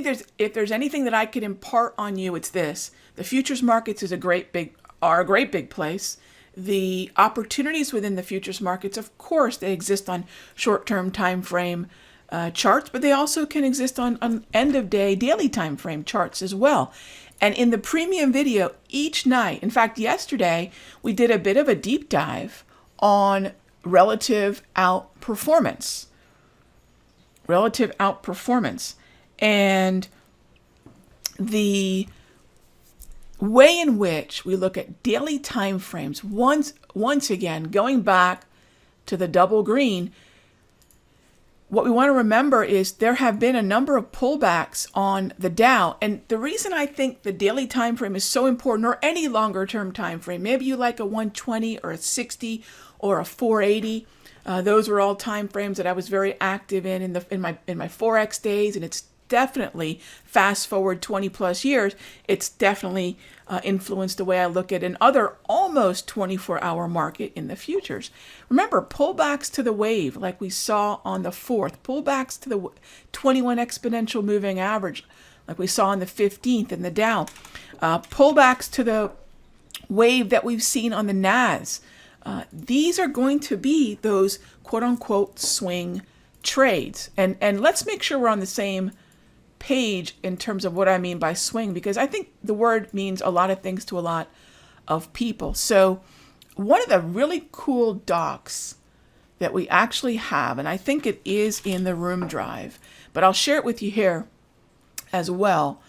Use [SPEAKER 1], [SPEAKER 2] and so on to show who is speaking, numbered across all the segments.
[SPEAKER 1] think if there's anything that I could impart on you, it's this: the futures markets are a great big place. The opportunities within the futures markets, of course, they exist on short-term time frame charts, but they also can exist on end-of-day daily time frame charts as well. And in the premium video each night, in fact, yesterday, we did a bit of a deep dive on relative outperformance. Relative outperformance. And the way in which we look at daily time frames, once again, going back to the double green, what we want to remember is there have been a number of pullbacks on the Dow. And the reason I think the daily time frame is so important, or any longer term time frame, maybe you like a 120 or a 60 or a 480. Those were all time frames that I was very active in my Forex days, and it's definitely, fast forward 20 plus years, it's definitely influenced the way I look at another almost 24-hour market in the futures. Remember, pullbacks to the wave, like we saw on the 4th, pullbacks to the 21 exponential moving average, like we saw on the 15th in the Dow, pullbacks to the wave that we've seen on the NAS. These are going to be those quote-unquote swing trades. And let's make sure we're on the same page in terms of what I mean by swing, because I think the word means a lot of things to a lot of people. So one of the really cool docs that we actually have, and I think it is in the room drive, but I'll share it with you here as well,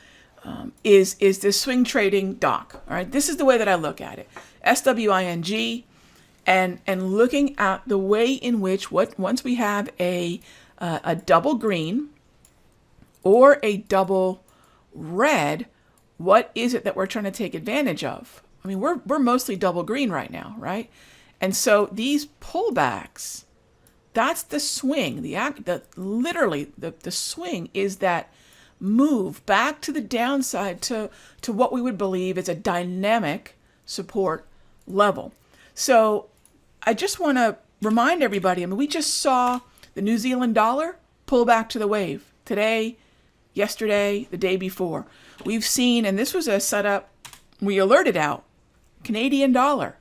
[SPEAKER 1] is this swing trading doc. All right, this is the way that I look at it. SWING, and looking at the way in which once we have a double green or a double red, what is it that we're trying to take advantage of? I mean, we're mostly double green right now, right? And so these pullbacks, that's the swing. Literally the swing is that move back to the downside to what we would believe is a dynamic support level. So I just want to remind everybody, I mean, we just saw the New Zealand dollar pull back to the wave today, yesterday, the day before. We've seen, and this was a setup we alerted out, Canadian dollar.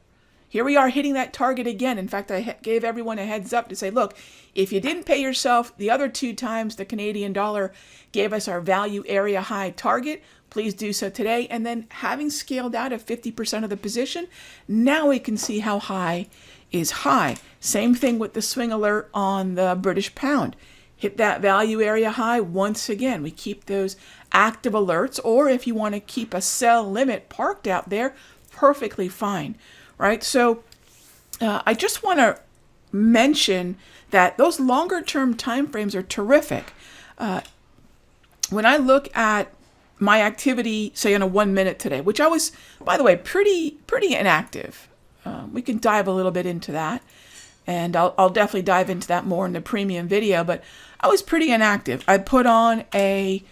[SPEAKER 1] Here we are hitting that target again. In fact, I gave everyone a heads up to say, look, if you didn't pay yourself the other 2 times the Canadian dollar gave us our value area high target, please do so today. And then having scaled out of 50% of the position, now we can see how high is high. Same thing with the swing alert on the British pound. Hit that value area high once again. We keep those active alerts, or if you want to keep a sell limit parked out there, perfectly fine, right? So I just want to mention that those longer term time frames are terrific. When I look at my activity, say on a 1 minute today, which I was, by the way, pretty inactive. We can dive a little bit into that, and I'll definitely dive into that more in the premium video, but I was pretty inactive. I put on a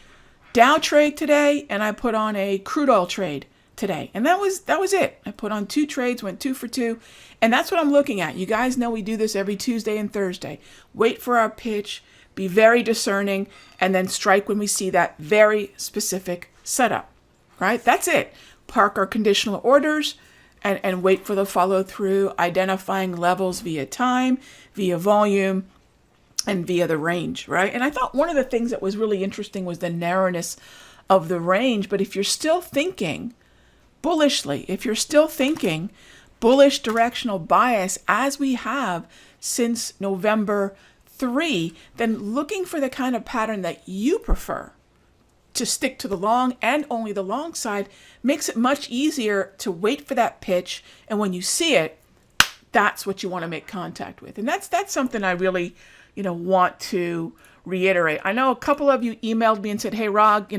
[SPEAKER 1] Dow trade today, and I put on a crude oil trade today, and that was it. I put on 2 trades, went 2 for 2, and that's what I'm looking at. You guys know we do this every Tuesday and Thursday. Wait for our pitch, be very discerning, and then strike when we see that very specific setup, right? That's it. Park our conditional orders and wait for the follow through, identifying levels via time, via volume, and via the range, right? And I thought one of the things that was really interesting was the narrowness of the range. But if you're still thinking bullishly, if you're still thinking bullish directional bias as we have since November 3, then looking for the kind of pattern that you prefer to stick to the long and only the long side makes it much easier to wait for that pitch. And when you see it, that's what you want to make contact with. And that's something I really, want to reiterate. I know a couple of you emailed me and said, hey, Rag,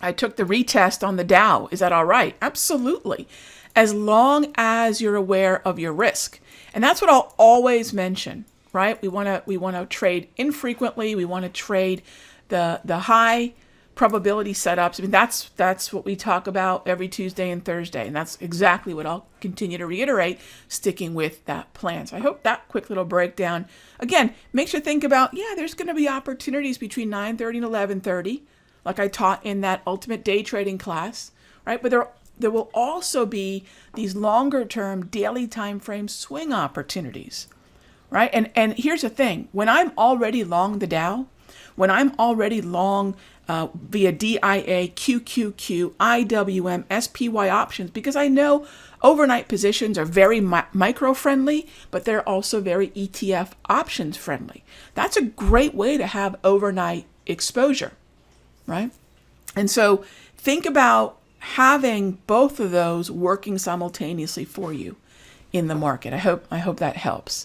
[SPEAKER 1] I took the retest on the Dow. Is that all right? Absolutely. As long as you're aware of your risk. And that's what I'll always mention, right? We want to trade infrequently. We want to trade the high probability setups. I mean, that's what we talk about every Tuesday and Thursday, and that's exactly what I'll continue to reiterate, sticking with that plan. So I hope that quick little breakdown, again, makes you think about, yeah, there's going to be opportunities between 9:30 and 11:30, like I taught in that ultimate day trading class, right? But there will also be these longer term daily time frame swing opportunities, right? And here's the thing, when I'm already long the Dow, when I'm already long via DIA, QQQ, IWM, SPY options, because I know overnight positions are very micro friendly, but they're also very ETF options friendly. That's a great way to have overnight exposure, right? And so think about having both of those working simultaneously for you in the market. I hope that helps.